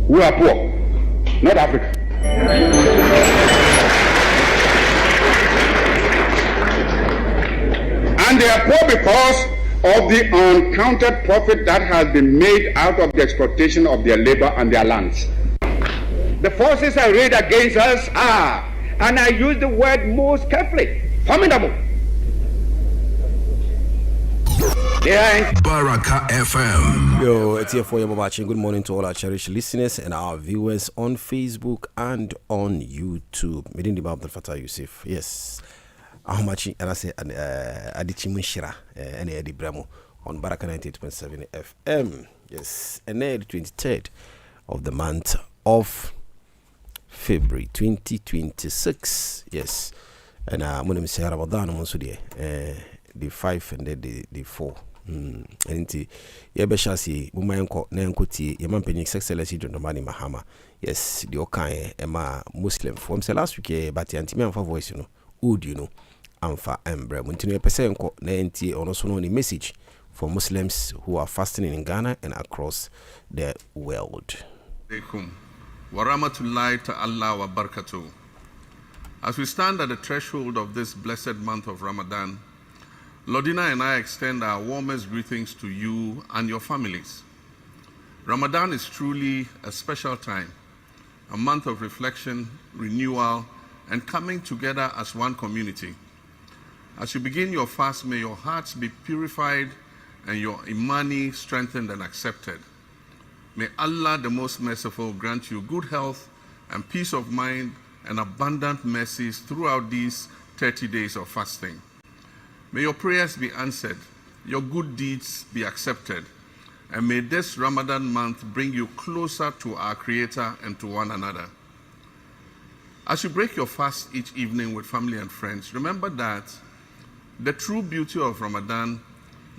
who are poor, not Africa. And they are poor because of the uncounted profit that has been made out of the exploitation of their labor and their lands. The forces arrayed against us are, and I use the word most carefully, formidable. They are in Baraka FM. Yo, it's here for you watching. Good morning to all our cherished listeners and our viewers on Facebook and on YouTube. Meeting the Abdul Fattah Yusuf. Yes. How much and I say Adekye Nhyira and Eddie Bremo on Baraka 98.7 FM. Yes, and then the 23rd of the month of February 2026. Yes, and I'm going to say Ramadan on Sunday, the 5 and the 4. And Yabashasi, Mumayanko, Nankoti, Yaman Sexcellency John Mahama. Yes, the Okaye, Emma Muslim from last week, but the anti-man for voice, you know, would you know. Amfa Embre. Muntinue Pesenko Nenti also known message for Muslims who are fasting in Ghana and across the world. Wa rahmatullahi ta'ala wa barakatuh. As we stand at the threshold of this blessed month of Ramadan, Lordina and I extend our warmest greetings to you and your families. Ramadan is truly a special time, a month of reflection, renewal, and coming together as one community. As you begin your fast, may your hearts be purified and your imani strengthened and accepted. May Allah, the most merciful, grant you good health and peace of mind and abundant mercies throughout these 30 days of fasting. May your prayers be answered, your good deeds be accepted, and may this Ramadan month bring you closer to our Creator and to one another. As you break your fast each evening with family and friends, remember that the true beauty of Ramadan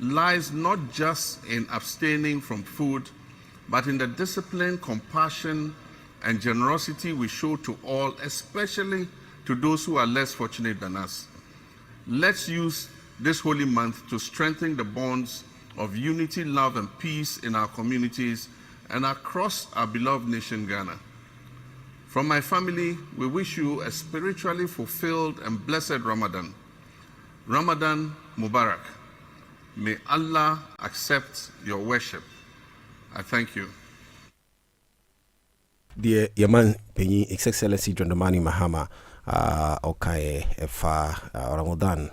lies not just in abstaining from food, but in the discipline, compassion, and generosity we show to all, especially to those who are less fortunate than us. Let's use this holy month to strengthen the bonds of unity, love, and peace in our communities and across our beloved nation, Ghana. From my family, we wish you a spiritually fulfilled and blessed Ramadan. Ramadan Mubarak. May Allah accept your worship. I thank you. Dear Yaman Penny, His Excellency John Mahama, okay, Ramadan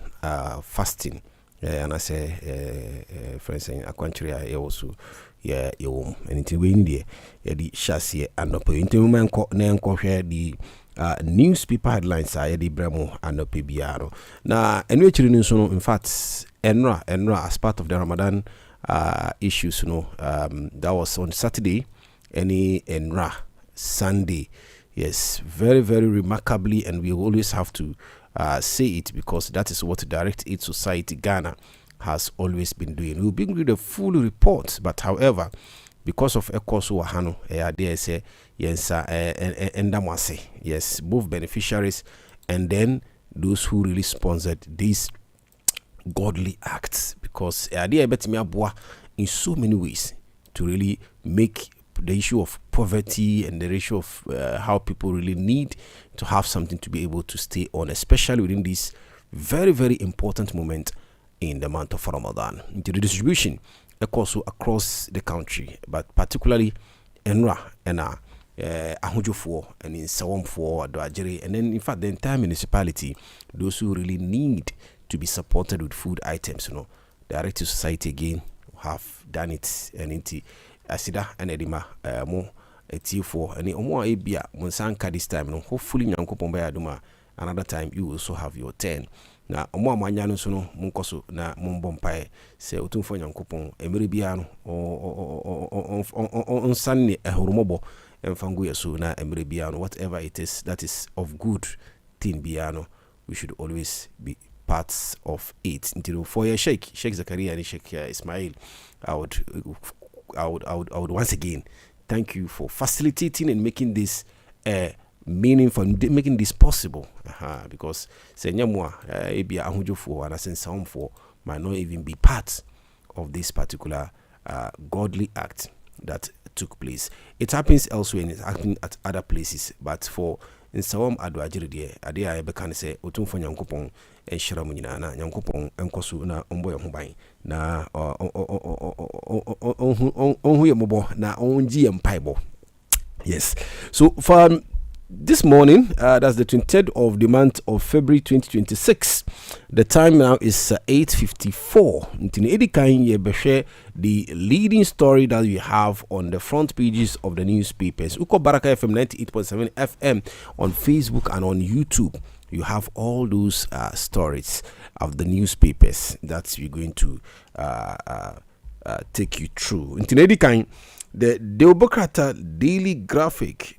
fasting. And I say, for instance, a country I also. Yeah, you and into India, the chassis and no into man the newspaper headlines are the Bremo and no PBR. Now, and we're in fact, Enra as part of the Ramadan issues, you know, that was on Saturday, any Enra Sunday. Yes, very, very remarkably, and we always have to say it because that is what Direct Aid Society Ghana has always been doing. We'll bring you the full report, but however, because of Ekoso Wahano, there say yes, both beneficiaries and then those who really sponsored these godly acts, because in so many ways to really make the issue of poverty and the issue of how people really need to have something to be able to stay on, especially within this very, very important moment in the month of Ramadan, into the distribution also across the country, but particularly Enra and Ahujufo and in Sawamfo, Adwajere, and then in fact the entire municipality, those who really need to be supported with food items, you know, the Direct Aid Society again have done it, and into Asida and Edima mo T4 and Omo Abia Monsanka this time, no, hopefully Yankopomba Aduma another time you also have your turn. Na omo amanya no so no munkoso na mumbompae se otumfo Nyankopon emere bia no on sanne ehoromobo emfangu yeso na emere bia no whatever it is that is of good thing bia no, we should always be parts of it. Until for your Sheikh Zakaria and Sheikh Ismail, I would once again thank you for facilitating and making this meaningful, making this possible, because Senyamwa Ebia Ahujufo and Asensaumfo might not even be part of this particular godly act that took place. It happens elsewhere and it's happening at other places. But for in Sawam Adwajiri there, Adia Bekan say, Otum for Yankopon and Shiramunina, Yankopon and Kosuna, Omboy Hombai, na Mobo, na Onji and Paibo. Yes. So for this morning, that's the 23rd of the month of February 2026. The time now is 8:54. The leading story that we have on the front pages of the newspapers. Uko Baraka FM 98.7 FM on Facebook and on YouTube. You have all those stories of the newspapers that we're going to take you through. The Deobokrata daily graphic,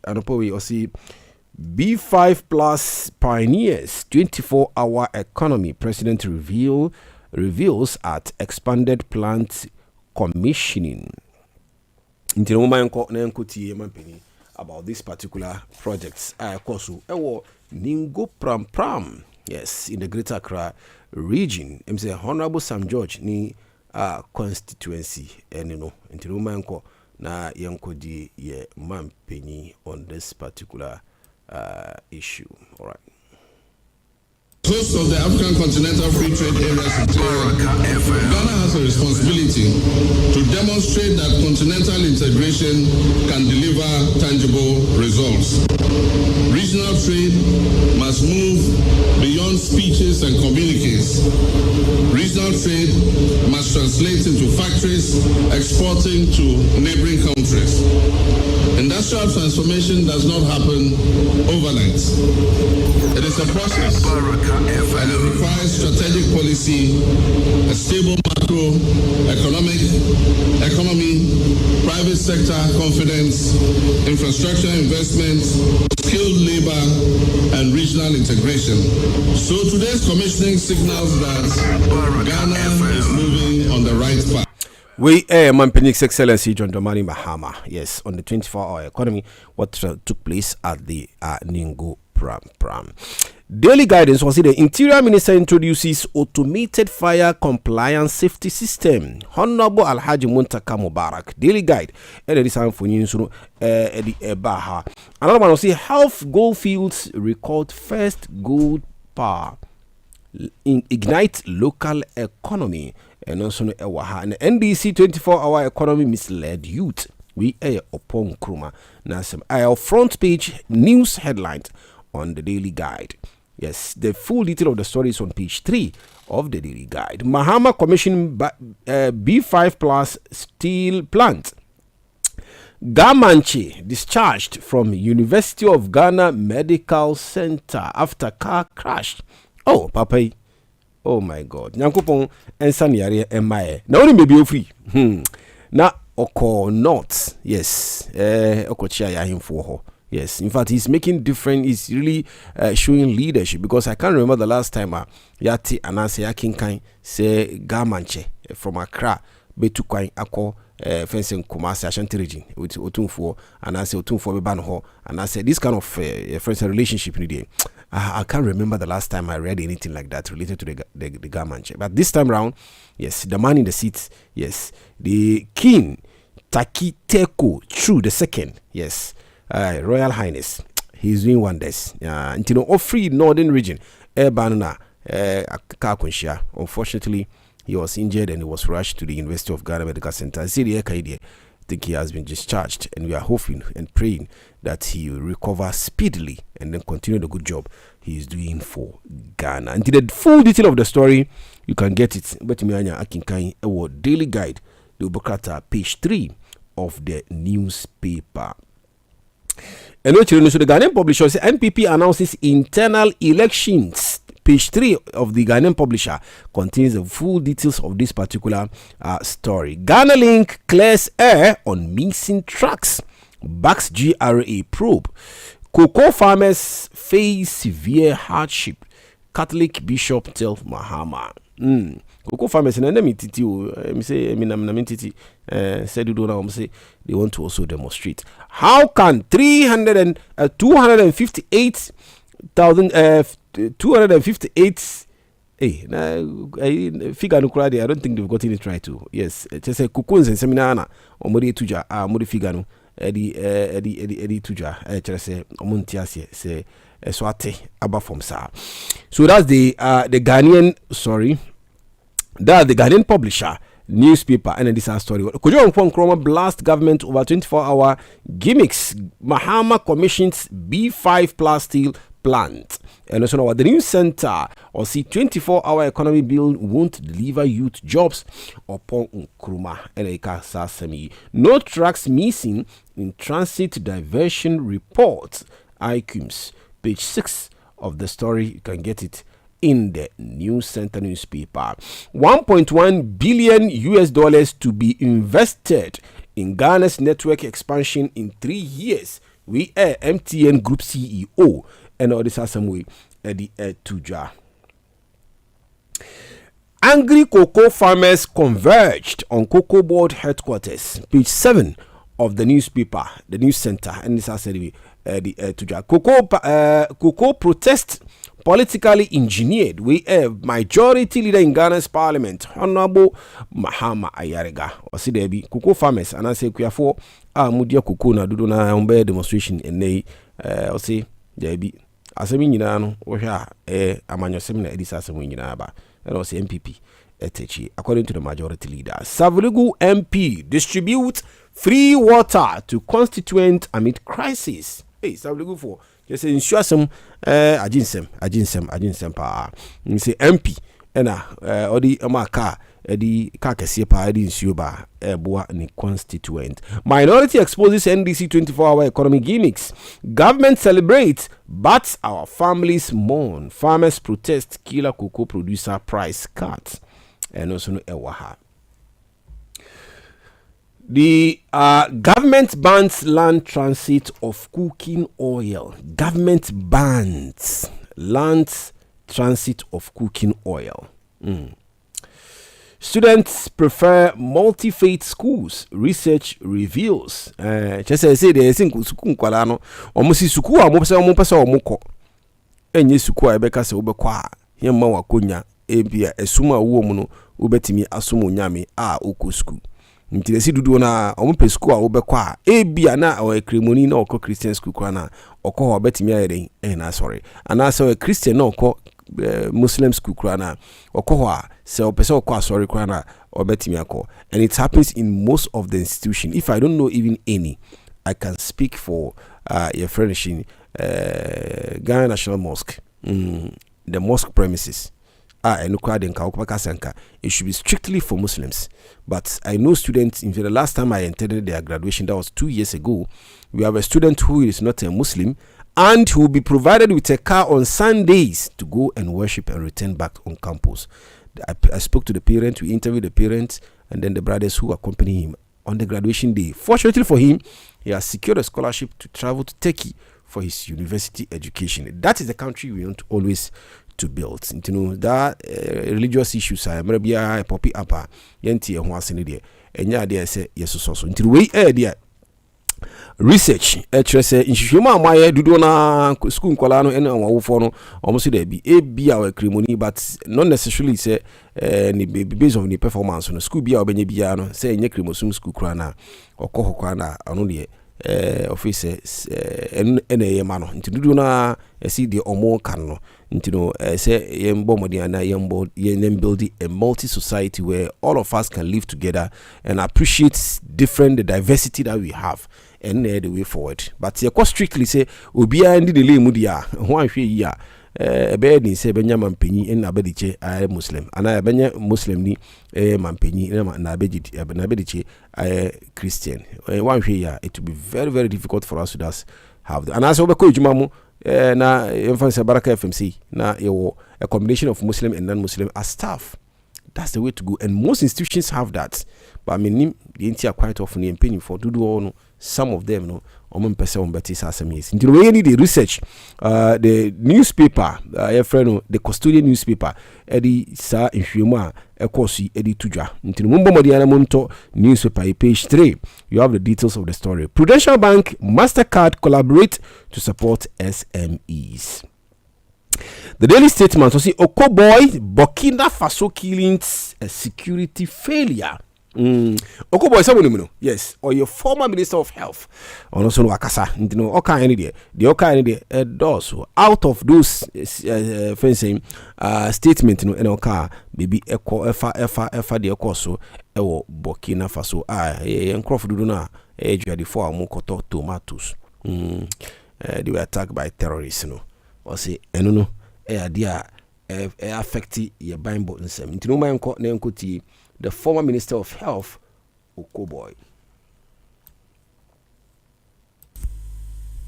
and we see B5 plus pioneers 24-hour economy. President reveals at expanded plant commissioning. About this particular project, Ningo Pram. Yes, in the Greater Accra region. I'm saying Honorable Sam George ni constituency and na yanko di ye mampeni on this particular issue. All right. Host of the African Continental Free Trade Area, Ghana has a responsibility to demonstrate that continental integration can deliver tangible results. Regional trade must move beyond speeches and communiques. Regional trade must translate into factories exporting to neighboring countries. Industrial transformation does not happen overnight. It is a process. And it requires strategic policy, a stable economy, private sector confidence, infrastructure investments, skilled labor, and regional integration. So today's commissioning signals that Ghana is moving on the right path. We air Mampenix Excellency John Domani Mahama. Yes, on the 24-hour economy, what took place at the Ningo Pram. Daily guidance was the Interior Minister introduces automated fire compliance safety system. Honorable Alhaji Muntaka Mubarak. Daily guide. And it is time for you to Baha. Another one will say Health Goldfields record first gold power. Ignite local economy. And also and the NDC 24-hour economy misled youth. We air upon Kruma. Nasem. Our front page news headlines on the Daily Guide. Yes, the full detail of the story is on page 3 of the Daily Guide. Mahama commissioned B5 plus steel plant. Gamanche discharged from University of Ghana Medical Center after car crash. Oh, Papa. Oh my God. Nyankopon ensan yare emaye. Na only maybe free. Na oko not. Yes. Oko chia ya him for her. Yes, in fact, he's making different. He's really showing leadership, because I can't remember the last time Yati anase Yakinkai say Gamanche from Accra betukwai ako fencing Kumasi Ashanti region with Otumfo and I say Otumfo Bebanho and I say this kind of friends relationship in the I can't remember the last time I read anything like that related to the Gamanche. But this time round, yes, the man in the seat, yes, the King Takiteko True the second, yes. Royal Highness, he's doing wonders. Free Northern region, unfortunately, he was injured and he was rushed to the University of Ghana Medical Center. I think he has been discharged, and we are hoping and praying that he will recover speedily and then continue the good job he is doing for Ghana. And the full detail of the story, you can get it. Daily Guide, the Ubokata, page 3 of the newspaper. And so the Ghanaian publisher says NPP announces internal elections. Page 3 of the Ghanaian publisher contains the full details of this particular story. Ghana Link clears air on missing trucks. Backs GRA probe. Cocoa farmers face severe hardship. Catholic Bishop tells Mahama. Cocoa farmers in enemy titi said they want to also demonstrate. How can 258,000 Hey, figure no crowd. I don't think they've gotten it right too. Yes, just say cocoons and seminar na omori tuja omori figure no edi tuja just say omontiase say swate aba from sa. So that's the Ghanaian that's the Ghanaian publisher newspaper and this story. Kojo Nkrumah blast government over 24-hour gimmicks. Mahama commissions B5 plus steel plant. And also the new center or see 24-hour economy bill won't deliver youth jobs upon Nkrumah and Sasami. No trucks missing in transit diversion report. ICUMS, page 6 of the story. You can get it in the News Center newspaper. 1.1 billion US dollars to be invested in Ghana's network expansion in 3 years. We are MTN Group CEO and all this has some way Eddie Tuja. Angry cocoa farmers converged on cocoa board headquarters. Page 7 of the newspaper, the News Center, and this has Eddie Tuja. Cocoa protest politically engineered. We have majority leader in Ghana's parliament, Honorable Mahama Ayarega. Or see there be cocoa farmers, and I say for mudia cocoa na dudu na umbe demonstration and they or say there be asemi nyina no wo hwa amanyosem na edisa asemi nyina ba and also MPP etechi according to the majority leader. Savulugu MP distribute free water to constituent amid crisis. Hey, Savulugu for just ensure some ajinsem pa. You say MP ena odi amaka edi kakese pa edi nsuo ba eboa ni constituent. Minority exposes NDC 24-hour economy gimmicks. Government celebrates but our families mourn. Farmers protest killer cocoa producer price cut. And also no ewaha. The government bans land transit of cooking oil. Government bans land transit of cooking oil. Students prefer multi-faith schools. Research reveals. Just say they think suku nkwala no. Omusi suku a mo pesa omukọ. Enye suku a ebeka se obekwa. Yemma wakonya ebia esuma wo mu no obetimi asomo nyame a okosku. Nti desi dudu na omupe school a obekwa ebia na o kremoni na okọ Christian school kwa na okọ ho betimi ayeden na sorry. Ana so Christian na okọ Muslim school kwa na okọ ho a se opese okọ sorry kwa na obetimi akọ. And it happens in most of the institution. If I don't know even any, I can speak for your friend in Ghana National Mosque. The mosque premises. It should be strictly for Muslims. But I know students, in the last time I attended their graduation, that was 2 years ago, we have a student who is not a Muslim and who will be provided with a car on Sundays to go and worship and return back on campus. I spoke to the parents, we interviewed the parents, and then the brothers who accompany him on the graduation day. Fortunately for him, he has secured a scholarship to travel to Turkey for his university education. That is the country we want always to build. You know that religious issues are maybe a poppy up yenti ho asene de enya de say yeso so until we there research say nhihwema amaye dudu na school nkwala no ena awofo no almost there be bia our ceremony, but not necessarily say ni based on the performance no school bia obenye bia no say enye kremosum school kra na okọ na anu de office ene ma no ntidudu na see the omo kan no ntino say yembo modiana yembo yen build a multi society where all of us can live together and appreciate the diversity that we have and the way forward. But ye ko strictly say obi a ndi de mu dia ho ahwe yi a ebe ni say benya mampanyi en abediche a Muslim ana benya Muslim ni mampanyi na abediche a Christian one hwe ya, it will be very very difficult for us to just have and as we ko ejuma mu na emphasize Baraka FMC na a combination of Muslim and non-Muslim as staff. That's the way to go, and most institutions have that. But I mean, the entire quite often in paying for do some of them no on person better sasamis. Until we need the research, the newspaper, friend, the custodian newspaper, Eddie Sa in Huma, Ekosi, Eddie Tuja. Until Mumbo Modiana Monto newspaper, page 3, you have the details of the story. Prudential Bank, MasterCard collaborate to support SMEs. The Daily Statement was Okoboy, Burkina Faso killings, a security failure. Okoboy, someone yes, or your former Minister of Health, or also Wakasa, you know, the Oka does out of those fencing statement, you know, car, baby, echo, efa, the Okoso, Burkina Faso, and Crawford do not age the 4 Mokoto tomatoes. They were attacked by terrorists, you know, or say, and no. Dia affect your buying button sem. Into no man the former Minister of Health, Okoboy.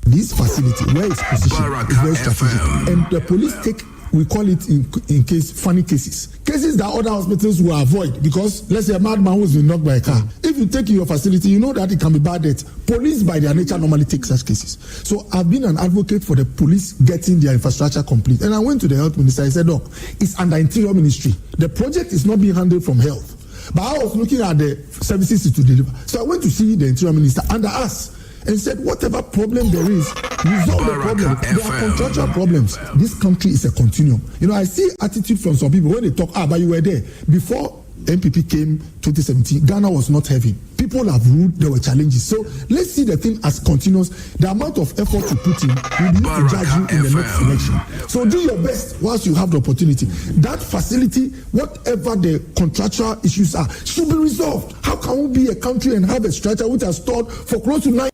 This facility where it's positioned Baraka is very strategic, FM. and the police take, we call it in case funny cases that other hospitals will avoid, because let's say a madman who's been knocked by a car, if you take your facility, you know that it can be bad death. Police by their nature normally take such cases. So I've been an advocate for the police getting their infrastructure complete, and I went to the health minister. I said, look, it's under Interior Ministry, the project is not being handled from health, but I was looking at the services to deliver. So I went to see the Interior Minister under us and said, whatever problem there is, resolve the problem. There are contractual problems. This country is a continuum. You know, I see attitude from some people when they talk, but you were there. Before MPP came 2017, Ghana was not heavy. People have ruled, there were challenges. So let's see the thing as continuous. The amount of effort you put in will be used to judge you in the next election. So do your best whilst you have the opportunity. That facility, whatever the contractual issues are, should be resolved. How can we be a country and have a structure which has stored for close to 9?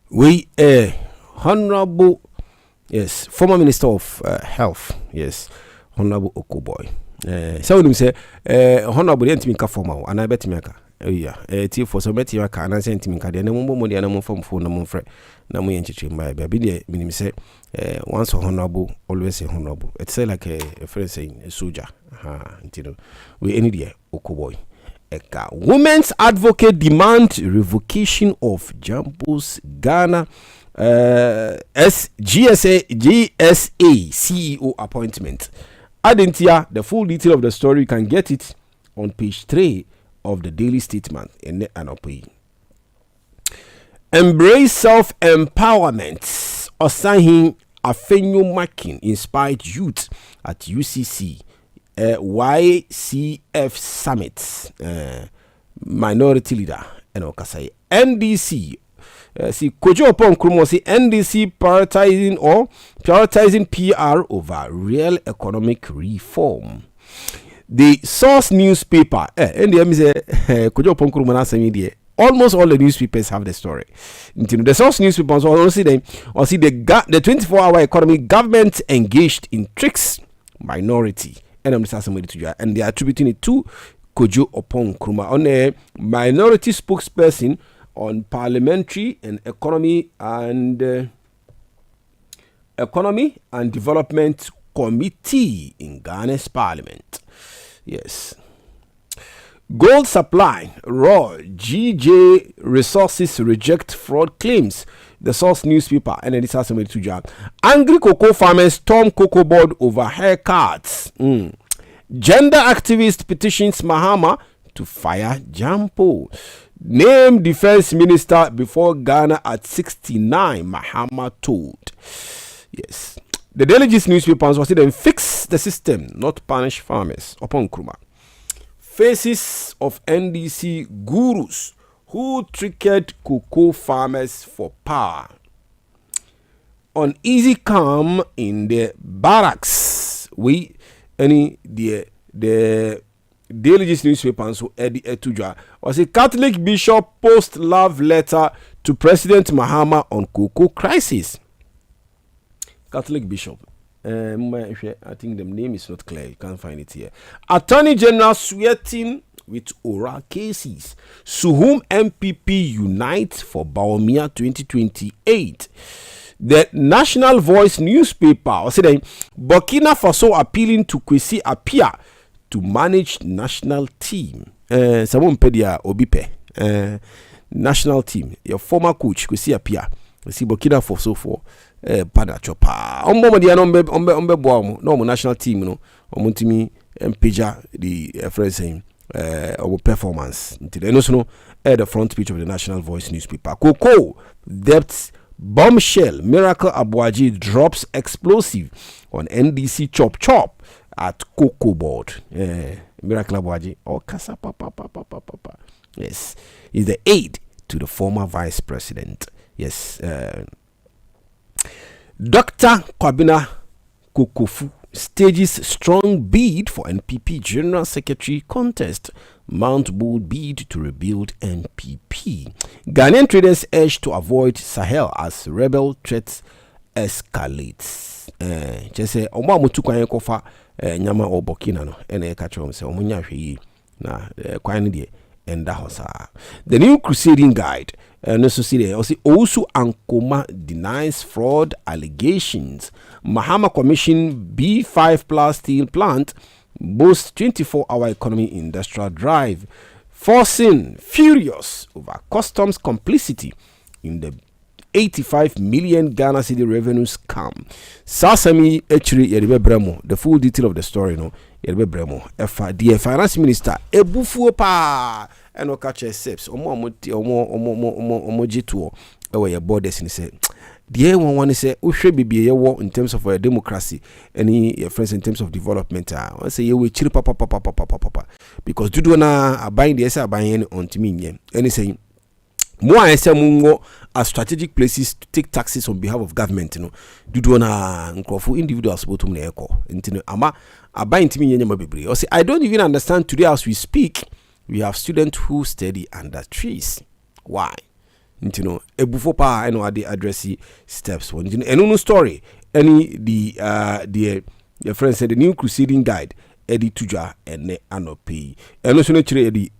We Honorable, yes, former Minister of Health, yes, Honorable Okoboy. So we say Honorable didn't mean formal, and I bet me for so bet you can send me card and more than a from phone number friend. Namu yenchi by baby meaning say once honorable, always a honorable. It's like a friend saying a soldier. We any day Okoboy. Women's advocate demand revocation of Jambo's Ghana GSA CEO appointment. Adentia, the full detail of the story, you can get it on page 3 of the Daily Statement in the Anopi. Embrace self-empowerment. Osahin Afenyo Makin inspired youth at UCC. YCF Summit, minority leader, and Okasai NDC. See, Kojo upon Krumo, see NDC prioritizing PR over real economic reform. The Source newspaper, NDM is Kojo upon Krumo, almost all the newspapers have the story. The Source newspaper also see the 24-hour economy, government engaged in tricks, minority. And they are attributing it to Kojo Opon Nkrumah, on a minority spokesperson on parliamentary and economy and development committee in Ghana's parliament. Yes. Gold supply raw GJ resources reject fraud claims. The Source newspaper and this has somebody to job. Angry cocoa farmers storm cocoa board over haircuts. Gender activist petitions Mahama to fire Jampo. Name defense minister before Ghana at 69, Mahama told. Yes. The Daily Gist newspaper was saying fix the system, not punish farmers. Upon Nkrumah. Faces of NDC gurus who tricked cocoa farmers for power. Uneasy calm in the barracks. The Daily Gist newspaper so Eddie Etuja was a Catholic bishop post love letter to President Mahama on cocoa crisis. Catholic bishop. I think the name is not clear. You can't find it here. Attorney General sweating with oral cases. Suhum MPP unite for Baumia 2028. The National Voice newspaper said Burkina Faso appealing to Kwesi Appiah to manage national team. Someone pedia Obipe. National team. Your former coach Kwesi Appiah. See Burkina Faso for pada chopa. Ombo dia ombe boamu. No national team no. Omuntimi mpeja the friends saying our performance. Until no the front page of the National Voice newspaper. Cocoa debt Bombshell, Miracle Abuaji drops explosive on NDC chop at Cocoa Board. Miracle Abuaji, Kasa Papa. Yes, is the aide to the former vice president. Yes, Dr. Kwabena Kokofu stages strong bid for NPP General Secretary contest. Mount bold bid to rebuild NPP. Ghanaian traders urge to avoid Sahel as rebel threats escalates. Jesse omo amutu kwan kofa nyama obokina no ene ka chom se omo nya hwe na kwan de enda hosa. The new crusading guide no so see there Ousu Ankoma denies fraud allegations. Mahama Commission B5 Plus steel plant boasts 24-hour economy industrial drive. Forcing furious over customs complicity in the 85 million Ghana cedi revenue scam. Sasami Echiri Yerebe Bremo. The full detail of the story, no. Yerebe Bremo. The finance minister Ebufu pa eno kache seps. Omo jitu ewe ye borders ni se. The one say uhwe bibi ye wo in terms of democracy any friends in terms of development I say ye we chiri papa because dudu na abayin de say abayin on timi nye any saying more I say mungo as strategic places to take taxes on behalf of government, you know. Dudu na nkrofo individuals botum na eko ntino ama abayin timi nye ma bebre. Or say I don't even understand today as we speak we have students who study under trees. Why? Ntino ebufo pa eno ade addressy steps one eno story any the friend said the new crusading guide Eddie Tuja ene anopi eno so no kire Eddie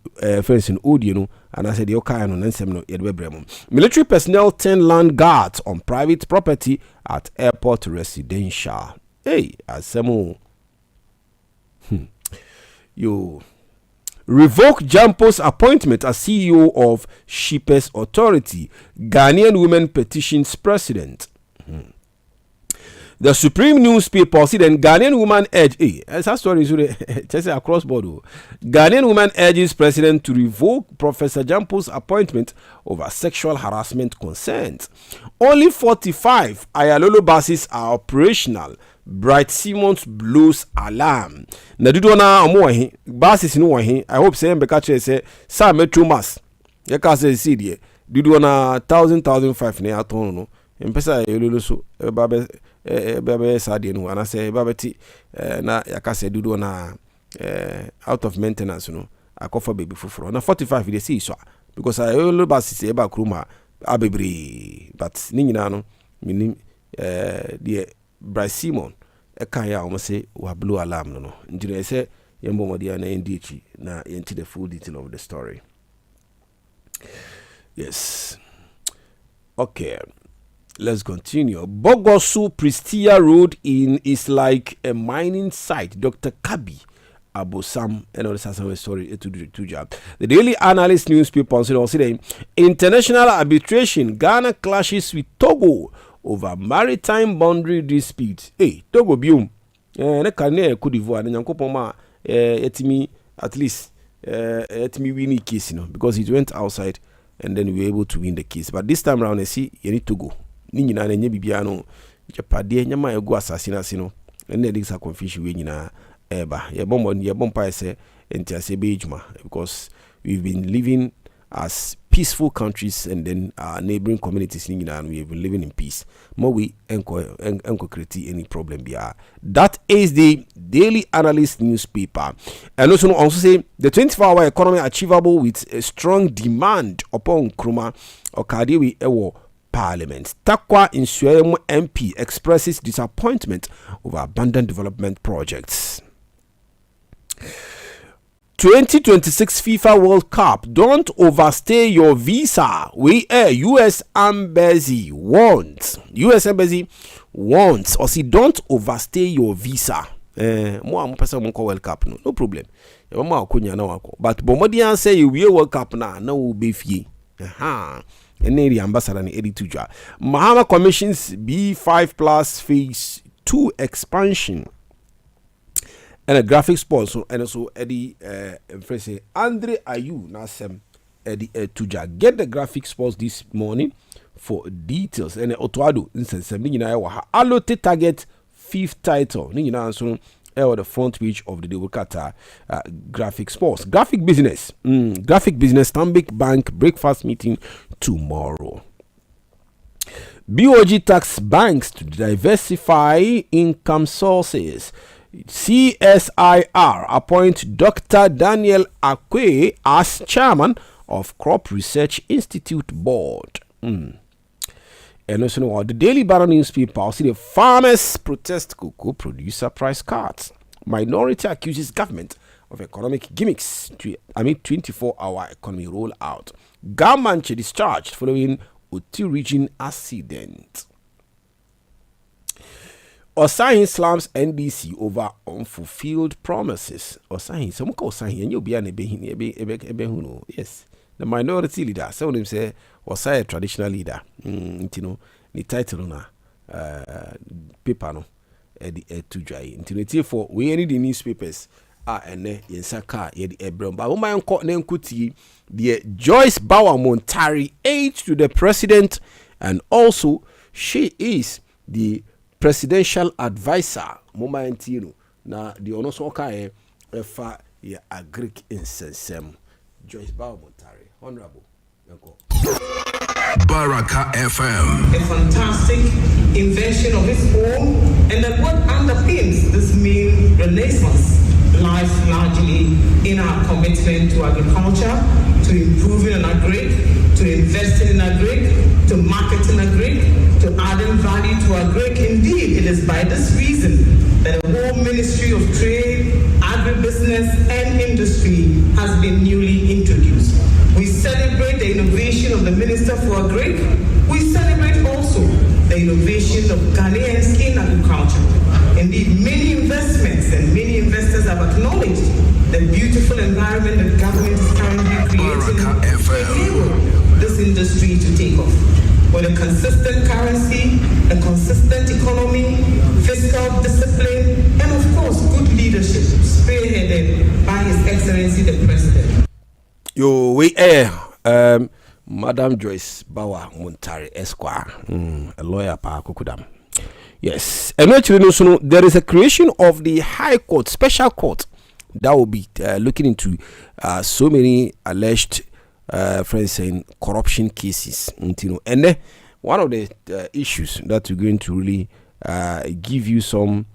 friends in audio no and I said the okay no nsem no yedbebrem. Military personnel 10 land guards on private property at airport residential. Hey asemo yo revoke Jampo's appointment as CEO of Shippers Authority. Ghanaian women petitions president. The Supreme newspaper said then Ghanaian woman urge that story is just across board. Ghanaian woman urges president to revoke Professor Jampo's appointment over sexual harassment concerns. Only 45 Ayalolo buses are operational. Bright Simmons blows alarm. Na dudu na omo he buses no he I hope say mbeka che say sa metro mass. Ye ka say see there. Dudu na 1005 na aton no. Mpesa yelolo so babe sade no ana say babeti na yaka say dudu na out of maintenance no. Akofa baby fufuro. Na 45 dey see so because ayolo buses e ba kruma abebri but ni nyina no minim the Bryce Simon ekaya almost say wa blue alarm no njire say yembo modia na ndichi na yenti the full detail of the story. Yes, okay, let's continue. Bogosu Pristia Road is like a mining site. Dr. Kabi Abosam and all this story to job. The Daily Analyst newspaper also international arbitration. Ghana clashes with Togo over maritime boundary dispute. Hey, Togo bium. Ne kane Cote d'Ivoire ne nyankopon ma etimi at least etimi win case, you know, because it went outside and then we were able to win the case. But this time around, I see you need to go. Ni nyina na nye bibia no japade nyama ego assassin asino. And then this a confusion we nyina eba. Ye bompa say enti ase be ejuma because we've been living as peaceful countries and then our neighboring communities and we have been living in peace. More we enko create any problem bia. That is the Daily Analyst newspaper. And also say the 24-hour economy achievable with a strong demand upon Kruma Okadiwi Ewo Parliament. Takwa Insuemu MP expresses disappointment over abandoned development projects. 2026 FIFA World Cup. Don't overstay your visa. U.S. Embassy wants. Or see, don't overstay your visa. Mo person mo World Cup no problem. Mo akonya na wako. But bomodian say you World Cup na wo be fie. Ene ambassador ni Eddie Tuja. Mahama Commission's B5 Plus Phase 2 expansion. And a graphic sponsor and also Eddie Andre Ayu Nasem Eddie Tuja. Get the graphic sports this morning for details. And Otoado insensem ni nyina wa ha. Allotte target 5th title. Ni nyina so the front page of the Dewokata graphic sports. Graphic business. Graphic business Stanbic Bank breakfast meeting tomorrow. BOG tax banks to diversify income sources. CSIR appoint Dr. Daniel Adekye as chairman of Crop Research Institute Board. And also, the Daily Barra newspaper, see the farmers protest cocoa producer price cuts. Minority accuses government of economic gimmicks to 24-hour economy rollout. Gamanche discharged following Oti region accident. Osahin slams NDC over unfulfilled promises. Osahin, some call Osahin, and you'll be an ebe. Yes, the minority leader. Some of them say Osahin traditional leader. You know, the title na paper no. To dry. Until for we any the newspapers and yensaka yedi ebron. But my uncle Nenkuti, the Joyce Bauer Montari, aide to the president, and also she is the presidential advisor. Momentino na the onosoka efa ya agric insensem. Joyce Bauer Montari, honorable. Baraka FM. A fantastic invention of its own, and that what underpins this main renaissance lies largely in our commitment to agriculture, to improving an agric, to investing in agric, to marketing agric, to adding value to agric. Indeed, it is by this reason that the whole Ministry of Trade, Agribusiness and Industry has been newly introduced. We celebrate the innovation of the Minister for Agric. We celebrate also the innovation of Ghanaians in agriculture. Indeed, many investments and many investors have acknowledged the beautiful environment that government is currently creating to enable this industry to take off. With a consistent currency, a consistent economy, fiscal discipline, and of course, good leadership, spearheaded by His Excellency the President. Yo, we Madam Joyce Bauer Montari Esquire, a lawyer pa Kukudam. Yes, and actually, no, there is a creation of the High Court, Special Court, that will be looking into so many alleged, friends saying corruption cases. And then one of the issues that we're going to really give you some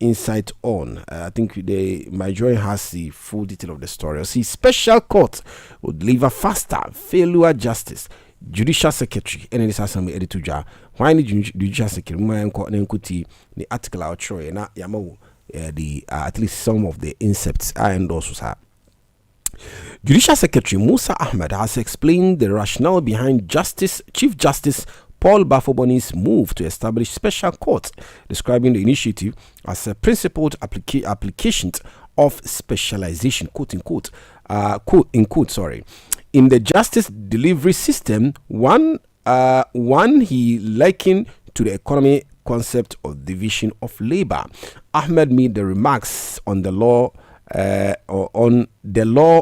insight on. I think the majority has the full detail of the story. See, Special Court will deliver faster failure justice. Judicial Secretary and this assembly editor. Why need Judicial Secretary? The article out show na yamawo the at least some of the incepts are endorsed. Judicial Secretary Musa Ahmed has explained the rationale behind Chief Justice Paul Bafoboni's move to establish special courts, describing the initiative as a principled application of specialization, quote unquote, in the justice delivery system. One he likened to the economy concept of division of labor. Ahmed made the remarks on the law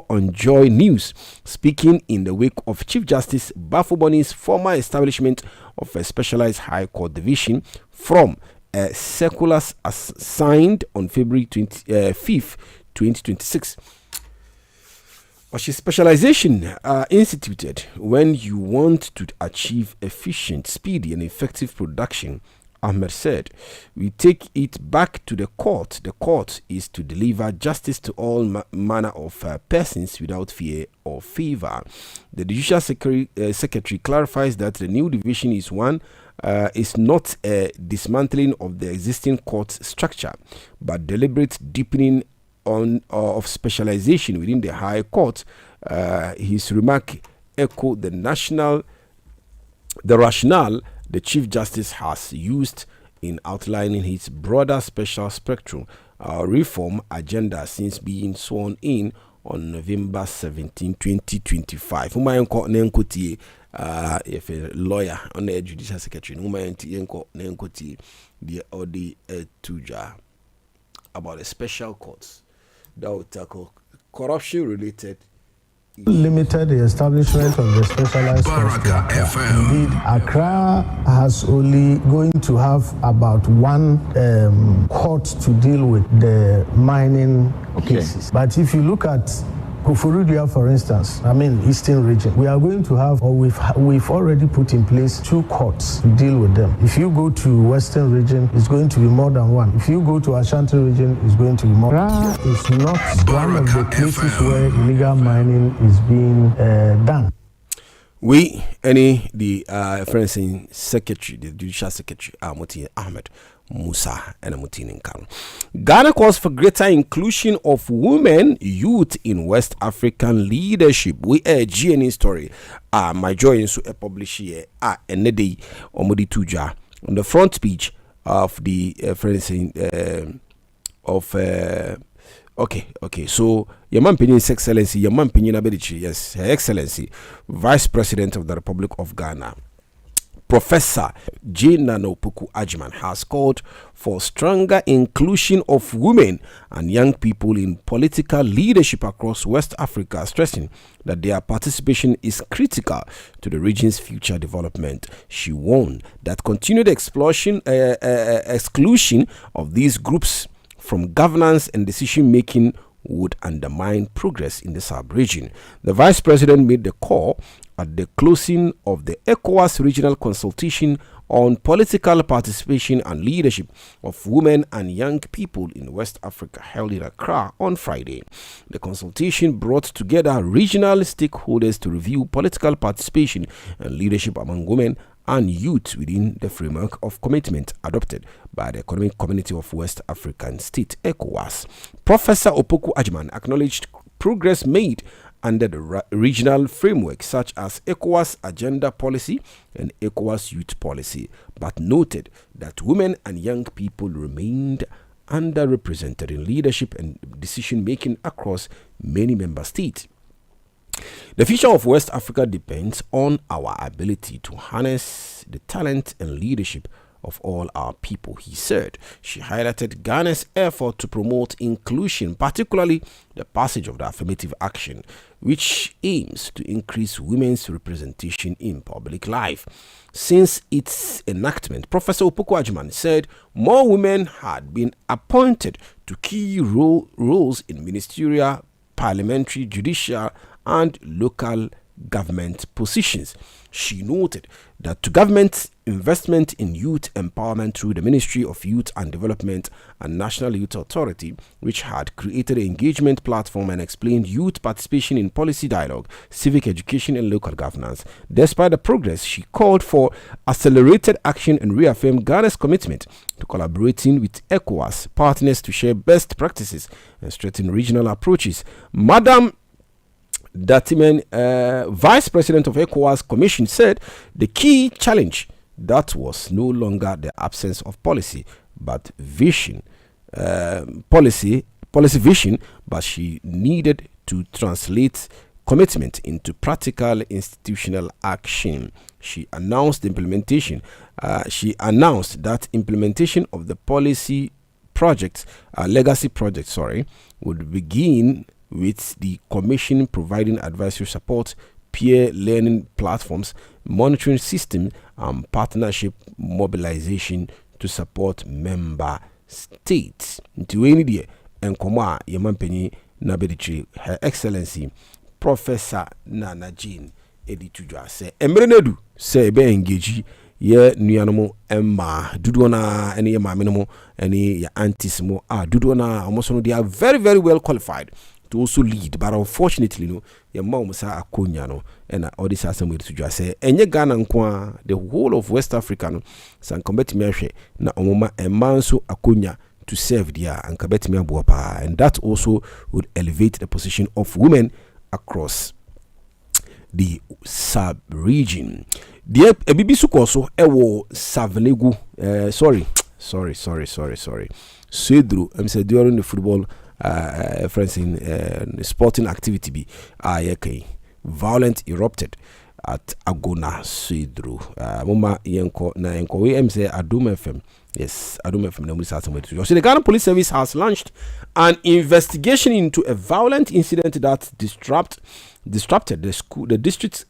on Joy News, speaking in the wake of Chief Justice Bafoboni's former establishment of a specialized High Court division from a circular signed on February 5th, 2026. Specialization instituted when you want to achieve efficient, speedy, and effective production. Ahmed said, we take it back to the court. The court is to deliver justice to all manner of persons without fear or favor. The Judicial Secretary clarifies that the new division is not a dismantling of the existing court structure, but deliberate deepening of specialization within the High Court. His remark echoed the rationale the Chief Justice has used in outlining his broader special spectrum reform agenda since being sworn in on November 17, 2025. If a lawyer on the Judicial Secretary, about the special courts that will tackle corruption related limited the establishment of the specialized Baraka FM. Indeed, Accra has only going to have about one court to deal with the mining cases. But if you look at Kufurudia, for instance, Eastern region, we are going to have, or we've already put in place 2 courts to deal with them. If you go to Western region, it's going to be more than one. If you go to Ashanti region, it's going to be more. It's not one of the places where illegal mining is being done. We, the friends in secretary, the judicial secretary, Muti Ahmed Musa and Mutini Nkano. Ghana calls for greater inclusion of women, youth in West African leadership. We a GNA story. My joy in a publish here. And the day Omodi Tuja on the front page of the friends in Okay. So, your man His Excellency, your man Abedichi, yes, Her Excellency, Vice President of the Republic of Ghana, Professor J. Nana Opoku Agyeman, has called for stronger inclusion of women and young people in political leadership across West Africa, stressing that their participation is critical to the region's future development. She warned that continued exclusion of these groups from governance and decision-making would undermine progress in the sub-region. The Vice President made the call at the closing of the ECOWAS regional consultation on political participation and leadership of women and young people in West Africa, held in Accra on Friday. The consultation brought together regional stakeholders to review political participation and leadership among women and youth within the framework of commitment adopted by the Economic Community of West African States, ECOWAS. Professor Opoku Agyeman acknowledged progress made under the regional framework, such as ECOWAS Agenda Policy and ECOWAS Youth Policy, but noted that women and young people remained underrepresented in leadership and decision-making across many member states. The future of West Africa depends on our ability to harness the talent and leadership of all our people, he said. She highlighted Ghana's effort to promote inclusion, particularly the passage of the affirmative action, which aims to increase women's representation in public life. Since its enactment, Professor Opoku Agyeman said more women had been appointed to key roles in ministerial, parliamentary, judicial, and local government positions. She noted that to government investment in youth empowerment through the Ministry of Youth and Development and National Youth Authority, which had created an engagement platform and explained youth participation in policy dialogue, civic education, and local governance. Despite the progress, she called for accelerated action and reaffirmed Ghana's commitment to collaborating with ECOWAS partners to share best practices and strengthen regional approaches. Madam Datimen, Vice President of ECOWAS Commission, said the key challenge that was no longer the absence of policy, but vision, policy vision, but she needed to translate commitment into practical institutional action. She announced that implementation of the policy project, legacy project, would begin with the Commission providing advisory support, peer learning platforms, monitoring system, and partnership mobilization to support member states. Ntiweni die enkoma yemampenyi na bedichi Her Excellency Professor Nana Jean Editujwa se emrenedu se be engage ye nuanomo emma dudona ene ye mamenomo ene ya aunties mo dudona omoso no, they are very, very well qualified to also lead, but unfortunately, your mom sa akonya no, and all this assembly to just say, enye Ghana nkwa, the whole of West Africa no, san kombeti miashe na omoma emanso akonya to serve there and kabeti miabuapa, and that also would elevate the position of women across the sub-region. The ebibisu koso ewo Savenegu, sorry. Sedru, said during the football friends in sporting activity be violence erupted at Agona Sidru. Mama Yenko na Yenko we say Adum FM. Yes, Adum FM na mulisa atumwe. So the Ghana Police Service has launched an investigation into a violent incident that disrupted the district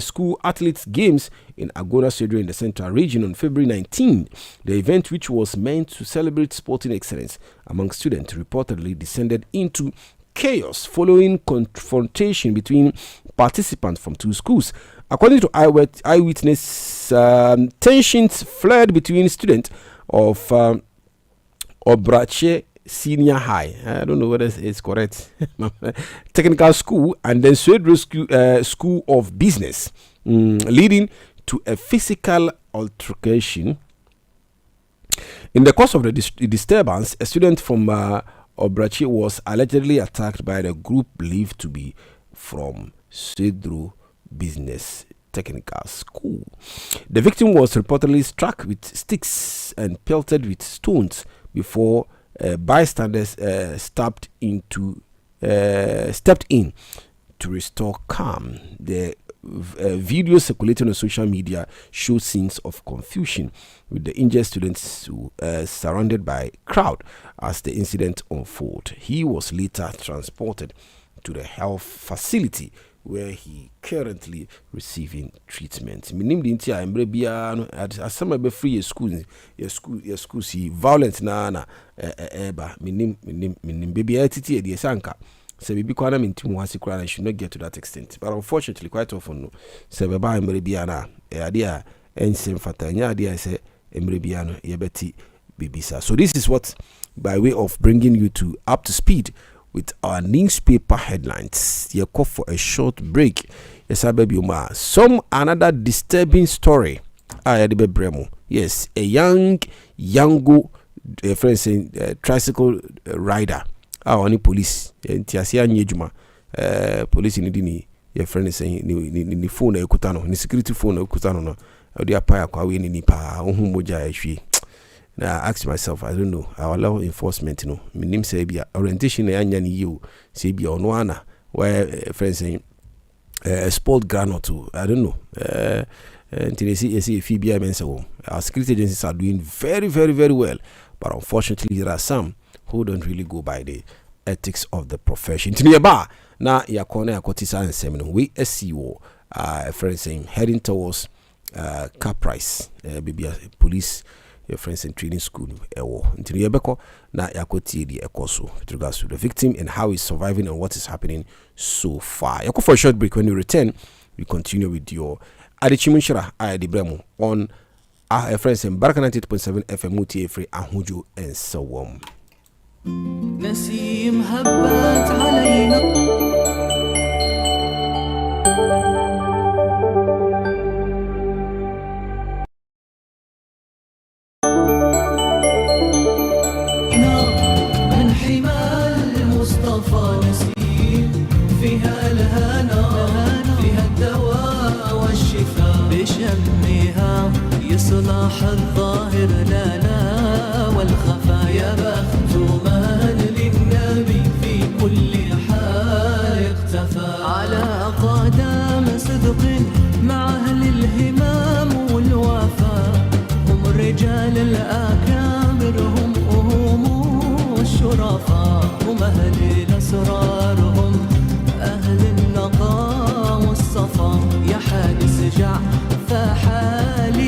school athletes games in Agona Sidru in the Central Region on February 19. The event, which was meant to celebrate sporting excellence among students, reportedly descended into chaos following confrontation between participants from two schools. According to eyewitness, tensions flared between students of Obrache Senior High, I don't know whether it's correct, technical school, and then Swedro School of Business, leading to a physical altercation. In the course of the disturbance, a student from Obrache was allegedly attacked by the group believed to be from Swedro Business Technical School. The victim was reportedly struck with sticks and pelted with stones before bystanders stepped in to restore calm. The video circulating on social media shows scenes of confusion, with the injured students surrounded by crowd as the incident unfolded. He was later transported to the health facility where he currently receiving treatment. Minim di ntia embre bia no asama be free school see violent na eba minim baby atiti e de sanka se bibi kwa na mintimu hasi kura na should not get to that extent, but unfortunately quite often no se be ba embre bia na ade a ensem fatanya ade a se embre bia no yebeti bibisa. So this is what, by way of bringing you to up to speed with our newspaper headlines. You call for a short break. Yes, some another disturbing story. Yes, a young friend saying tricycle rider. Only police. Police in the your friend is saying ni phone ekutano, ni security phone ekutano no. Odi apaya kwa we ni pa ohummoja ehwe. Now I ask myself, I don't know, our law enforcement, you know, my name say be orientation anya ni you say be on one where friends saying spoiled granite too. I don't know. Until you see if FBI men say our security agencies are doing very, very, very well, but unfortunately there are some who don't really go by the ethics of the profession. Nearby now ya corner ya kotisa and seminar we SEO friends saying heading towards car price maybe police your friends in training school until Yebeko na yakoti the ekoso with regards to the victim and how he's surviving and what is happening so far. Yako for a short break. When you return, we continue with your Adekye Nhyira Adebremo on our friends in Baraka 98.7 FM Mutie Free Ahujo and so on. نسيم هبت علينا صلاح الظاهر لا لا والخفايا بخت من للنبي في كل حال اختفى على قدم صدق مع أهل الهمام والوفاء هم الرجال الأكابر هم الشرفاء هم أهل